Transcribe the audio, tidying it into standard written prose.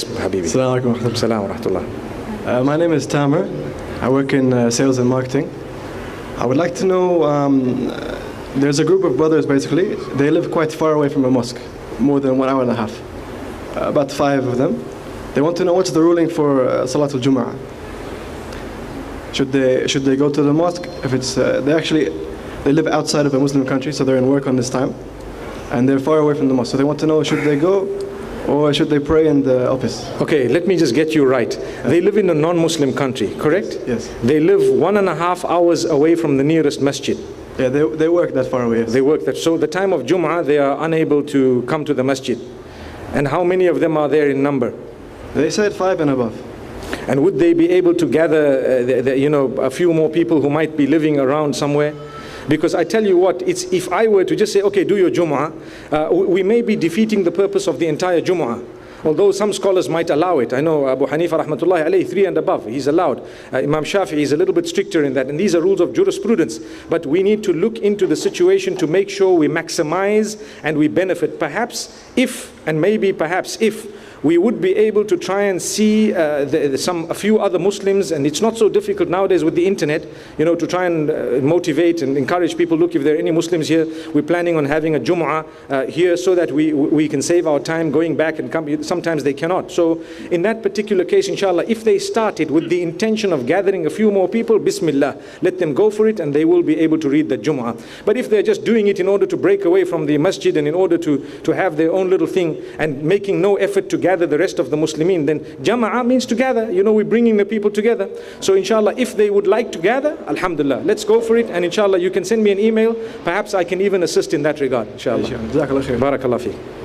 Habibi. Assalamu alaikum. Assalamu rahmatullah. My name is Tamer. I work in sales and marketing. I would like to know, there's a group of brothers basically. They live quite far away from a mosque, more than 1 hour and a half. About 5 of them. They want to know what's the ruling for Salatul Jumu'ah. Should they go to the mosque if it's they live outside of a Muslim country, so they're in work on this time, and they're far away from the mosque. So they want to know, should they go or should they pray in the office? Okay, let me just get you right. They live in a non-Muslim country, correct? Yes. They live 1.5 hours away from the nearest masjid. Yeah, they work that far away. Yes. They work that. So the time of Jumu'ah, they are unable to come to the masjid. And how many of them are there in number? They said 5 and above. And would they be able to gather, a few more people who might be living around somewhere? Because I tell you what, if I were to just say, okay, do your Jumu'ah, we may be defeating the purpose of the entire Jumu'ah. Although some scholars might allow it. I know Abu Hanifa rahmatullahi alayhi, 3 and above, he's allowed. Imam Shafi'i is a little bit stricter in that. And these are rules of jurisprudence. But we need to look into the situation to make sure we maximize and we benefit. Perhaps if we would be able to try and see a few other Muslims, and it's not so difficult nowadays with the internet, to try and motivate and encourage people. Look, if there are any Muslims here, we're planning on having a Jumu'ah here, so that we can save our time going back and come. Sometimes they cannot. So in that particular case, inshallah, if they started with the intention of gathering a few more people, Bismillah, let them go for it, and they will be able to read the Jumu'ah. But if they're just doing it in order to break away from the masjid and in order to have their own little thing and making no effort to gather the rest of the Muslimin, then Jama'ah means to gather. We're bringing the people together. So inshallah, if they would like to gather, alhamdulillah, let's go for it. And inshallah, you can send me an email. Perhaps I can even assist in that regard. Inshallah. Jazakallah khair. Barakallah fi.